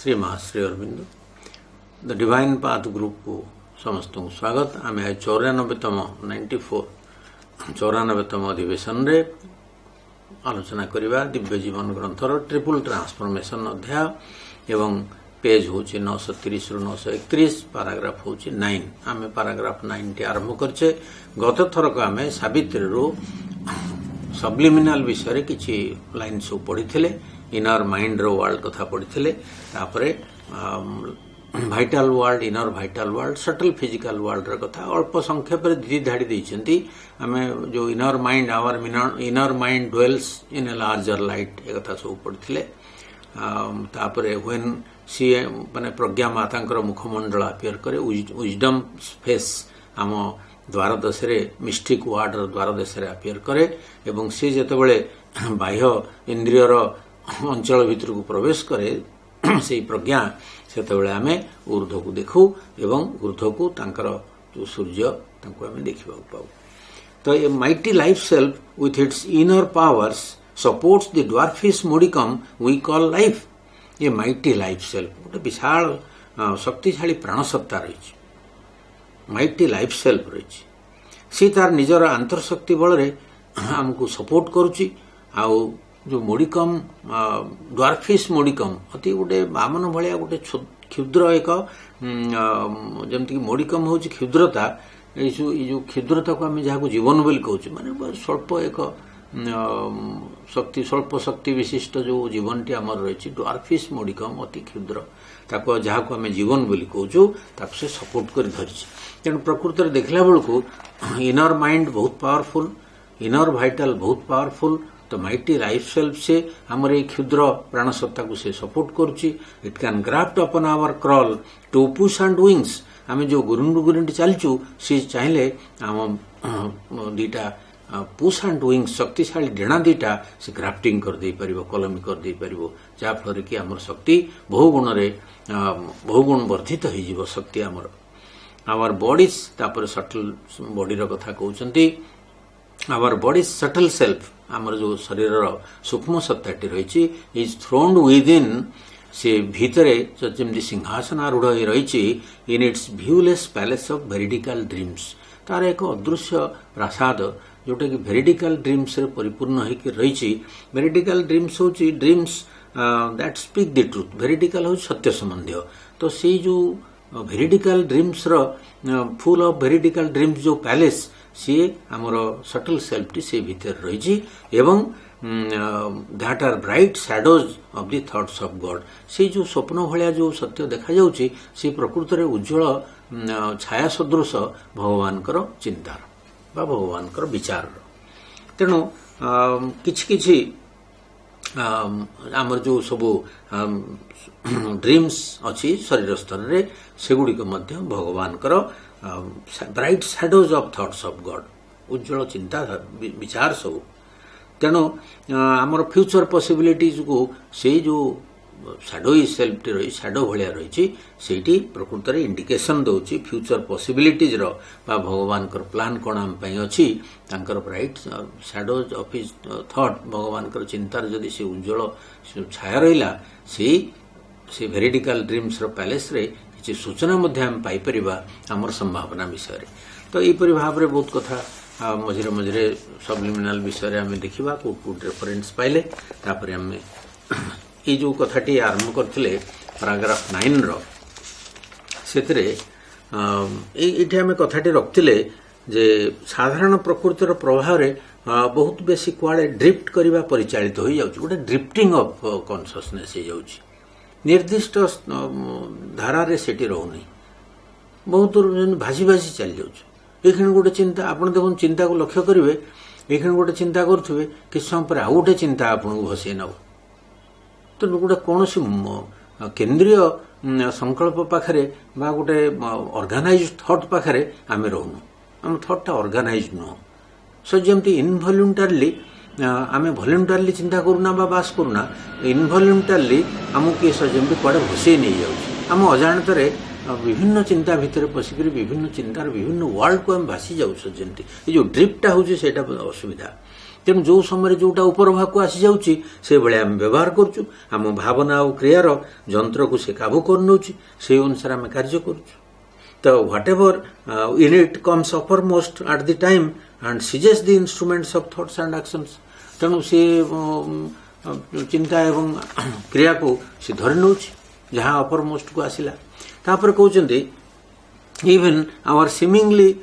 Shri Mahashri Aurobindo the divine path group को समस्त स्वागत। आम 94तम 94 अधिवेशन रे आलोचना करवा दिव्य जीवन ग्रंथर ट्रिपल ट्रांसफॉर्मेशन अध्याय एवं पेज हूँ 930 रु 931 पाराग्राफ हूँ 9। आम पाराग्राफ 9 टी आरंभ करछे। गत थरक आम सावित्री रु सब्लिमिनाल विषय किछि लाइन सब पढ़ी इनर माइंड रो वर्ल्ड कथा पढ़ी vital world inner vital world subtle physical world रो कथा अल्प संक्षेप दी धाड़ी देइछंती। आमे जो inner mind our inner mind dwells in a larger light ए कथा सब पढ़ी तापरे व्हेन सी माने प्रज्ञा मातांकर मुखमंडल अपियर करे विजडम फेस आम द्वारदश मिस्टिक वार्ड द्वारदश अपियर करे एवं सी जेतेबेले बाह्य इंद्रियर अंचल भितर को प्रवेश करे से प्रज्ञा सेतेबेले आमे ऊर्ध्व को देखू एवं ऊर्ध्व को तांकर जो सूर्य तांको आमे देखिबा पाऊ। तो a mighty life self with its inner powers supports the dwarfish modicum we call life. ये माइटी लाइफ सेल्फ गोटे विशाल शक्तिशाली प्राणसत्ता रही माइटी लाइफ सेल्फ रही सी तार निजर आंतरशक्ति बल आमको सपोर्ट करुच्ची। आउ जो मोडिकम ड्वार्फिश मोडिकम अति गोटे बामन भाया गोटे क्षुद्र एक जमती मोडिकम हूँ क्षुद्रता ये जो क्षुद्रता को आम जहाँ जीवन बोली कहूँ माने स्वल्प एक शक्ति स्वल्प शक्ति विशिष्ट जो जीवन टी आमर रही ड्वार्फिश मोडिकम अति क्षुद्र ताको जहाँ को आम जीवन बोली कहूँ ताको से सपोर्ट कर धरी। तेणु प्रकृत में देखला बेलू इनर माइंड बहुत पावरफुल इनर भाइटाल बहुत पावरफुल। तो माइटी लाइफ सेल्फ से आमर ये क्षुद्र प्राणसत्ता को से सपोर्ट करुच्ची। It can graft upon our crawl to push and wings. आम जो गुरुंड गुरुंड चलचु सी चाहे आम दीटा पुश एंड विंग्स शक्तिशाली डेणा दीटा से ग्राफ्टिंग कर दे परिबो कलमी कर दे परिबो जा फल कि आमर शक्ति बहुगुण वर्धित हो जीवो शक्ति आमर बॉडीज तापर सटल बॉडी कथा कहउचंती। आवर बॉडी सटल सेल्फ आमर जो शरीर सूक्ष्म सत्ताटी रही इज थ्रोन्ड विद इन से भितरे जमी सिंहासन आरूढ़ रही in its व्यूलेस palace of veridical dreams. तार एक अदृश्य प्रासाद जोटा कि वेरिडिकल ड्रीम्स रे परिपूर्ण होकर रही। वेरिडिकल ड्रीम्स हूँ dreams that speak the truth. Veridical हूँ सत्य संबंधी। तो से जो veridical dreams full of veridical dreams जो पैलेस सी आमर सटल सेल्फ टी से भीतर रही एवं that are bright shadows of the thoughts of God. से जो स्वप्न भाया जो सत्य देखा जाउची से प्रकृत में उज्ज्वल छाया सदृश भगवान चिंतार बा भगवान विचार। तेणु किछि आमर जो सबू ड्रीम्स अच्छी शरीर स्तर रे सेगुड़िक भगवान bright shadows of thoughts of God उज्ज्वल चिंता विचार सब। तेणु आमर फ्यूचर पॉसिबिलिटीज को से जो शैडोई सेल्फ टी रही शैडो भाया रही प्रकृत में इंडिकेशन दौची फ्यूचर पॉसिबिलिटीज बा भगवान प्लान कौन आम अच्छी bright shadows of his thought भगवान चिंतार जदि से उज्ज्वल छाया रहा से वेरिडिकल ड्रीम्स पैलेस रे किसी सूचना आम पाइपर आमर संभावना विषय। तो यहपरी भाव में बहुत कथा मझे मझे सब्लिमिनाल विषय आम देखा कोट रेफरेन्स पाइले तापर आम ये जो कथाटी आरंभ करते पैराग्राफ 9 ये आम कथाटी रखते जे साधारण प्रकृतिर प्रभाव में बहुत बेसी कुआड़े ड्रिफ्ट करने परिचालित हो जाउछि गोटे ड्रिफ्टिंग ऑफ कॉन्शियसनेस हो जाउछि निर्दिष्ट धारा रे सेठी रहउनी बहुत दूर भासी भासी चल जाउछि। एखन गोटे चिंता आपण देखुन चिंता को लक्ष्य करिवे एखन गोटे चिंता करुवे किछ समय पर आउ गोटे चिंता आपन भसे नव। तो गोटे कौन केन्द्रीय संकल्प पाखरे बा गोटे ऑर्गेनाइज्ड थॉट पाखरे आमे रहनु आम थॉटटा ऑर्गेनाइज्ड नुह सो जमती इनवॉलंटरली आमे वॉलंटरली चिंता करूना बा बास करूना इनवॉलंटरली आमको किए सजमती कुआड़े भसई नहीं जाउछि। आम अजाणत विभिन्न चिंता भितर पशिक विभिन्न चिंतार विभिन्न वर्ल्ड को आम भासी जाऊ सजमती ये जो ड्रिफ्टा हूँ से असुविधा। तेणु जो समय जोटा उपर भाग आसी जाउची से बेले आम व्यवहार करूँ आम भावना और क्रियार जंत्र को से काबू कर नौची से अनुसार आम कार्य करूँ तो whatever in it comes uppermost at the time and seizes the instruments of thoughts and actions तेणु सी चिंता एवं क्रिया को सी धरी नौ जहाँ अपर मोस्ट को आसला तापर कहते even our seemingly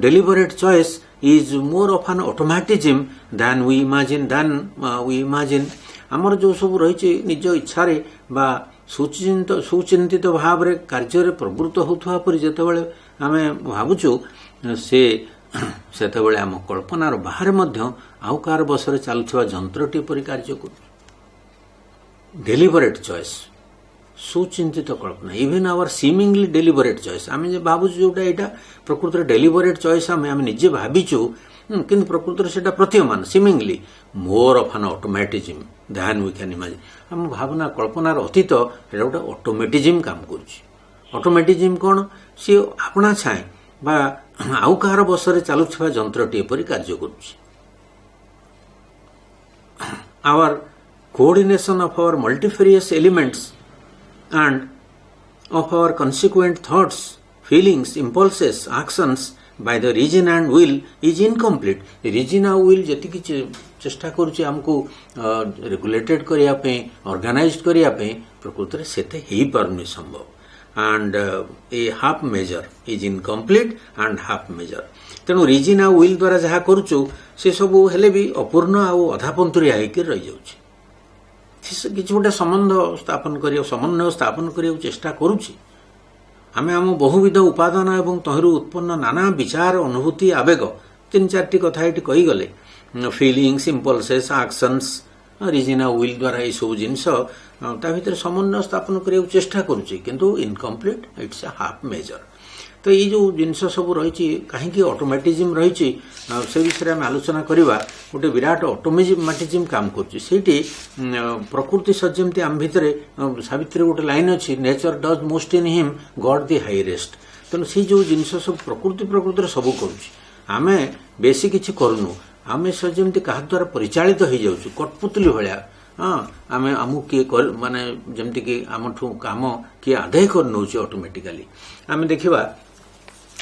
deliberate choice is more of an automatism than we imagine आमर जो सब रही निज इच्छा बा सुचिंतित भाव रे कार्य प्रवृत्त होता पर जितेबाला आम भावुचु से सेतेबाला आम कल्पनार बाहर मध्य आउ कार बसरे चलुवा जंत्रटी परि कार्य कर डेलिबरेट चॉइस सुचिंतित कल्पना even our seemingly deliberate choice आम भावुँ जोटा यहाँ प्रकृत डेलिबरेट चॉइस आम निजे भाविचु कि प्रकृत से प्रतीयमान seemingly more of an automatism than we can imagine आम भावना कल्पनार अतीत एटा गोटे ऑटोमेटिज्म काम करटोमेटिज्म कौन सी आपना छाए बा आउ कहार बसरे चलुवा जंत्रटी परि कार्य करुच्ची our coordination of our multifarious elements and of our consequent thoughts, feelings, impulses, actions by the reason and will is incomplete. Reason and will जति कि चेष्टा करुचे हमको रेगुलेटेड करिया पे ऑर्गेनाइज्ड करिया पे प्रकृत रे सेते ही परमे संभव and a half measure is incomplete and half measure तेणु reason and will द्वारा जहाँ करुचु से सब हेले भी अपूर्ण आउ अधापंतुरिया होकर रही जाउछि किसी गोटे संबंध स्थापन समन्वय स्थापन करने चेष्टा करुच्ची आम आम बहुविध उपादान एवं तहिरु उत्पन्न नाना विचार अनुभूति आवेग 3-4 कथा ये कहीगले feelings impulses actions reason will द्वारा ये सब जिनस भितर समन्वय स्थापन करने चेष्टा करुच्ची किंतु incomplete it's a half measure तो ये जो जिनस सब रही कहीं ऑटोमेटिज्म रही से विषय में आलोचना करवा गोटे विराट ऑटोमेटिज्म काम करती प्रकृति सजमती आम भितर सावित्री गोटे लाइन अच्छी nature does most in him God the highest तेणु से जो जिनस सब प्रकृति सब करें बेसी किसी करूँ आम सजमती क्या द्वारा परिचालित हो जाऊँ कठपुतली भाया हाँ आम आमको किए माने जमती कि आम काम किए आदाय कर नौ ऑटोमेटिकली आम देखा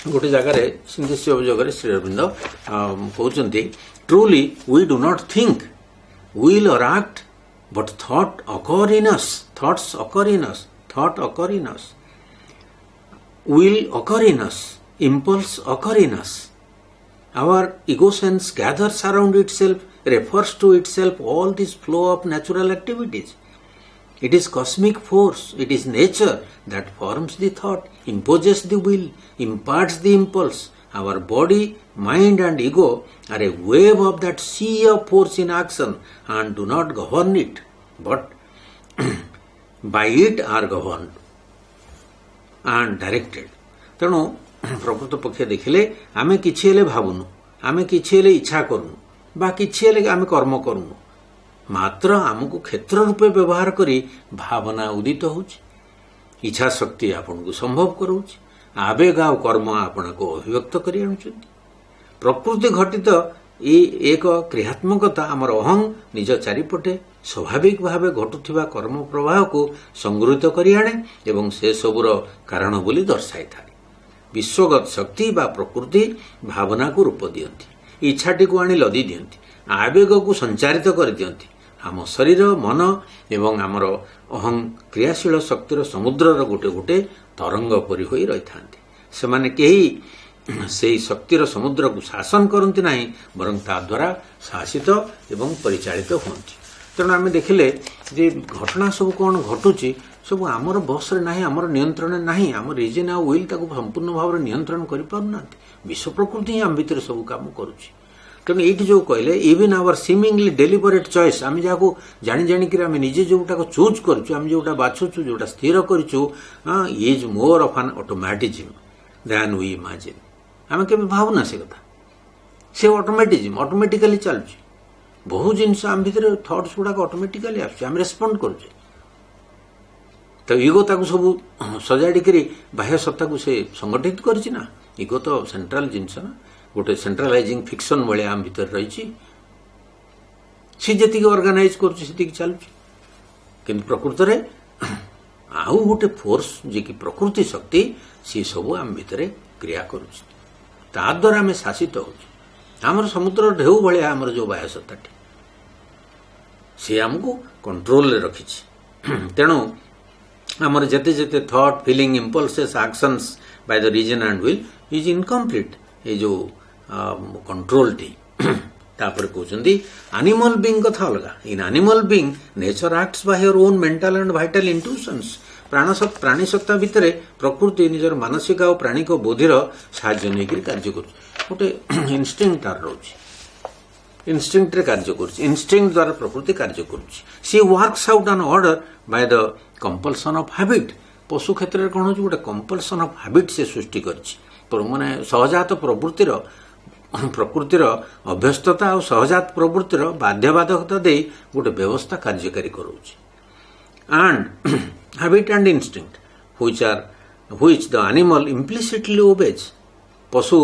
गोटे जगार सिंधु जगह श्री अरविंद कहते truly we do not think will or act but thoughts occur in us will occur in us, impulse occur in us. Our ego sense gathers around itself, refers to itself all this flow of natural activities. It is cosmic force, it is nature that forms the thought, imposes the will, imparts the impulse. Our body, mind and ego are a wave of that sea of force in action and do not govern it, but by it are governed and directed. तेणु प्रकृत पक्ष देखिले आमे किछि हेले भावुनु आमे किछि हेले इच्छा करूनु बा किछि हेले आमे कर्म करूनु मात्र आमको क्षेत्र रूपे व्यवहार करी भावना उदित होछि इच्छा शक्ति आपन को संभव करूछि आवेग आ कर्म आपन को अभिव्यक्त करी आनुछन्ति प्रकृति घटित एक क्रियात्मकता आमर अहं निज चारिपटे स्वाभाविक भावे घटुथिबा कर्म प्रवाह को संगृहित करी आणे एवं से सबुर कारण बोली दर्शाई थाए विश्वगत शक्ति बा प्रकृति भावना को रूप दियंती इच्छाटी को आनी लदी दियंती आवेग को संचारित कर दियंती आम शरीर मन एवं आमर अहं क्रियाशील शक्तिर समुद्रर गोटे गोटे तरंग परि होई रही थांती सेमाने केही से शक्तिर समुद्र को शासन करती ना बरं ता द्वारा शासित एवं परिचालित होती तेणु आम देखिले जे घटना सब कौन घटुची सब आमर बस रे नाही आमर नियंत्रण नाही आम रिजन आ विल ताको संपूर्ण भाव में नियंत्रण कर पारना विश्व प्रकृति ही आम भीतर सब काम करुच्ची तेणु ये जो कहले even our seemingly deliberate choice आम जहाँ जाणी जाणिक आम निजे जोटा चूज करूँ आम जोटा बाछुचु जोटा स्थिर करूँ is more of an automatism than we imagine आम के भावना से कथा से ऑटोमेटिज्म ऑटोमेटिकली चलुची बहु जिनस आम भीतर थॉट्स गुड़ाक ऑटोमेटिकली आम रेस्पॉन्ड करुचे तो इगो ताको सब सजाड़ी बाह्य सत्ता को से संगठित करछि ना इगो तो सेंट्रल जिनस ना गोटे सेंट्रलाइजिंग फिक्शन भाया आम भीतर रही सी जी ऑर्गानाइज कर चलुची किंतु प्रकृत रे आउ गोटे फोर्स जे कि प्रकृति शक्ति सी सब आम भितर क्रिया करुची ता द्वारा आम शासित होची आमर समुद्र ढेउ भाया आमर जो बाह्य सत्ताटी सी आमको कंट्रोल रे रखिछि तेणु आमर जेते जेते thought feeling impulses actions by the reason and will is incomplete ये जो कंट्रोल टी तापर कहते एनिमल बीइंग कथा अलग in animal being nature acts by your own mental and vital intuitions प्राणी सत्ता भितर प्रकृति निजर मानसिक और प्राणिक बोधीर साहाय्य नहीं कार्य गोटे इनस्टिंक्ट तार रोचे इनस्टिंक्ट रे कार्य कर इनस्टिंक्ट द्वारा प्रकृति कार्य करुच्ची she works out an order by the compulsion of habit पशु क्षेत्र में कौन गोटे कंपल्सन ऑफ हैबिट से सृष्टि कर माने सहजात प्रकृतिर अभ्यस्तता और सहजात प्रवृत्तिर बाध्यबाधकता दे गोटे व्यवस्था कार्यकारी करोछि and habit and instinct which the animal implicitly obeys पशु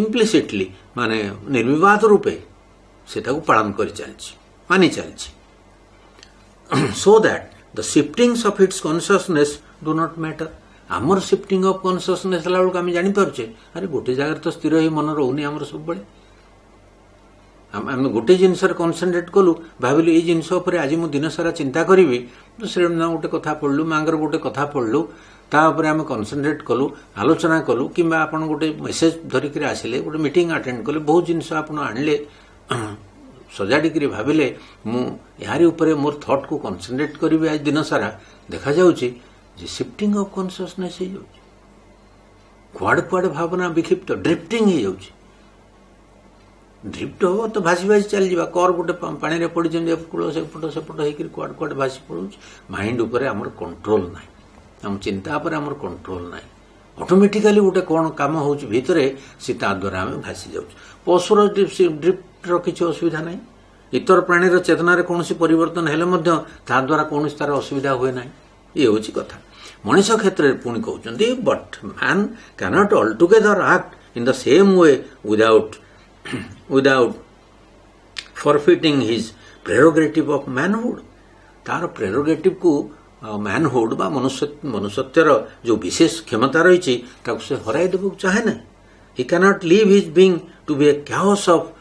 इम्प्लिसिटली माने निर्विवाद रूपे सेटा को पालन कर चलछि मानि चलछि so that the shiftings of its consciousness do not matter आमर शिफ्टिंग ऑफ कॉन्शियसनेस हला बेलू आम जानी पारुछे अरे गोटे जगह तो स्थिर ही मन रोनी आमर सब बळे आम गोटे जिनस कनसेंट्रेट कलु भाविलु ये जिनस उपर आज मु दिन सारा चिंता करी तो श्री गोटे कथा पढ़लु मांगर गोटे कथा पढ़लु तापर आम कनसेंट्रेट कलु आलोचना कलु कि आपन गोटे मेसेज धरिक आसिले गोटे मीटिंग अटेंड कले बहुत जिनस आपन आणले सजाड़ी भाविले मु यारी उपरे मोर थॉट को कनसेंट्रेट करी आज दिन सारा देखा जाउची जे शिफ्टिंग ऑफ कॉन्शियसनेस हो जाउची कुआड़ कुआड़ भावना विक्षिप्त ड्रिफ्टिंग हो जाउची ड्रिफ्ट हो तो भासी भासी चल जावा कर गोटे पानी रे पड़ी जम कूल सेपट सेपट होकर कुआड़ कुआड़ भासी पड़ुची माइंड उपरे हमर कंट्रोल नाही हम चिंता पर हमर कंट्रोल नाही ऑटोमेटिकली गोटे कौन काम होउची भितरे से ता द्वारा हम भासी जाउची पशुर ड्रिफ्ट रो किछि असुविधा नाही इतर प्राणीर चेतना रे कोनोसी परिवर्तन हेले मध्य ता द्वारा कोनोसी तार असुविधा हुए नाही ये होची कथा मनुष्य क्षेत्र में पुणी कहते but man cannot altogether act in the same way without forfeiting his prerogative of manhood तार प्रेरोगेटिव को मैनहुड बा मनुष्यत्वर जो विशेष क्षमता रही से हराई देव चाहे ना he cannot leave his being to be a chaos of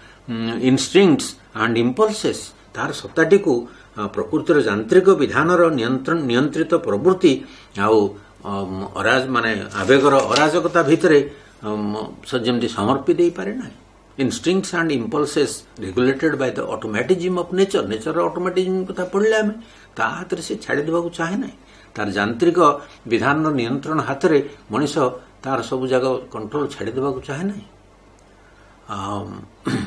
instincts and impulses तार सत्ताटी को प्रकृतिर यांत्रिक विधानर नियंत्रित प्रवृत्ति माने आवेगर अराजकता भितर जमी समर्पी दे पारे ना instincts and impulses regulated by the automatism of nature nature automatism कथा पढ़ले आम ता हाथ से छाड़ी देबा चाहे ना तार यांत्रिक विधान नियंत्रण हाथ में मनीष तार सब जगह कंट्रोल छाड़ी देबा चाहे ना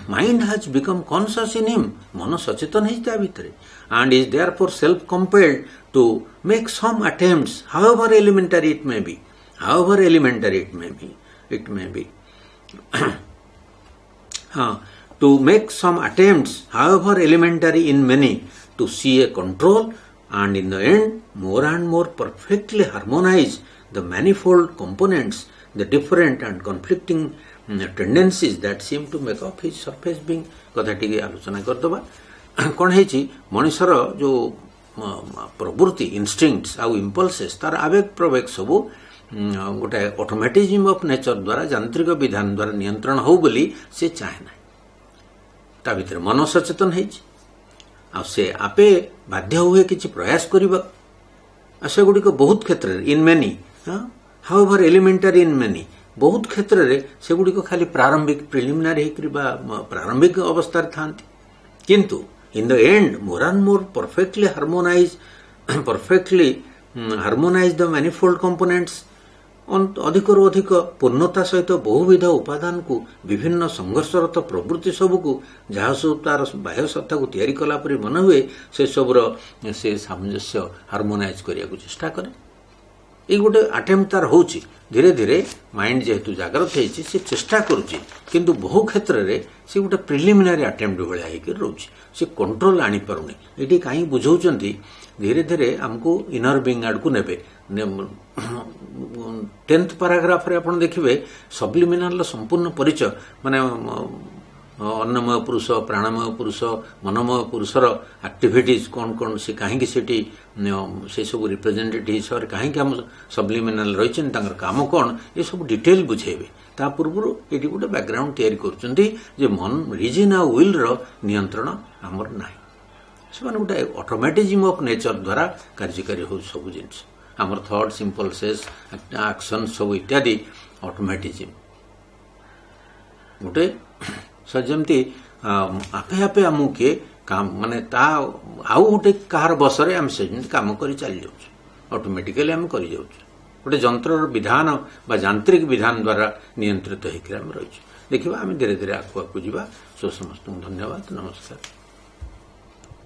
mind has become conscious in him मन सचेतन है भितर and is therefore self-compelled to make some attempts, however elementary it may be, to make some attempts, however elementary in many, to see a control and in the end more and more perfectly harmonize the manifold components, the different and conflicting tendencies that seem to make up his surface being. कथा टिके आलोचना करदबा कौन है मनुष्यर जो प्रवृत्ति instincts आउ impulses तार आवेग प्रवेग सब गोटे ऑटोमेटिज्म ऑफ नेचर द्वारा यांत्रिक विधान द्वारा नियंत्रण हो बोली से चाहे ना ता भीतर मन सचेतन है से आपे बाध्य हुए किसी प्रयास करबा से गुड़िक बहुत क्षेत्र in many however elementary in many बहुत क्षेत्र रे से गुड़िक खाली प्रारंभिक प्रिलिमिनारी प्रारंभिक अवस्था था किंतु in the end more and more perfectly harmonize the manifold components अधिकरू अधिक पूर्णता सहित बहुविध उपादान को विभिन्न संघर्षरत प्रवृत्ति सबको जहाँ सब तार बाह्य सत्ता को तैयारी कला परि मन हुए से सबुर से सामंजस्य हार्मोनाइज करिया को चेष्टा करे ये गोटे अटेम्प्ट तार होची धीरे धीरे माइंड जेहेतु जागृत होती से चेष्टा करुच्ची किंतु बहु क्षेत्र में से गोटे प्रिलिमिनारी अटेम्प्ट भाया होकर रोचे से कंट्रोल आनी पारुनी ये कहीं बुझाऊँच धीरे धीरे आमको इनर बीइंग आड़ को नेबे 10th पैराग्राफ रे आपण देखिबे सब्लिमिनाल संपूर्ण परिचय माने अन्नमय पुरुष प्राणमय पुरुष मनमय पुरुषर एक्टिविटीज कौन कौन से कहीं सेठी से सब रिप्रेजेंटेटिव हिसाब से कहीं आम सबलिमिनाल रही काम कौन ये सब डिटेल बुझेबे ता पूर्व ये गोटे बैकग्राउंड तैयारी कर मन रिजन आ विल नियंत्रण आमर ना से गोटे ऑटोमेटिज्म ऑफ नेचर द्वारा कार्यकारी हो सब जिन आमर थॉट्स इंपल्सेस एक्शन सब इत्यादि ऑटोमेटिज्म गोटे जमती आपे आपे आमको किए काम माने ता आउ गोटे कहार बसरे आम से काम कर चली जाऊँ ऑटोमेटिकली आम कर गोटे जंत्र विधान बा यांत्रिक विधान द्वारा नियंत्रित होकर रही देखा आम धीरे धीरे आगे आगे जावा। सो समस्त धन्यवाद नमस्कार।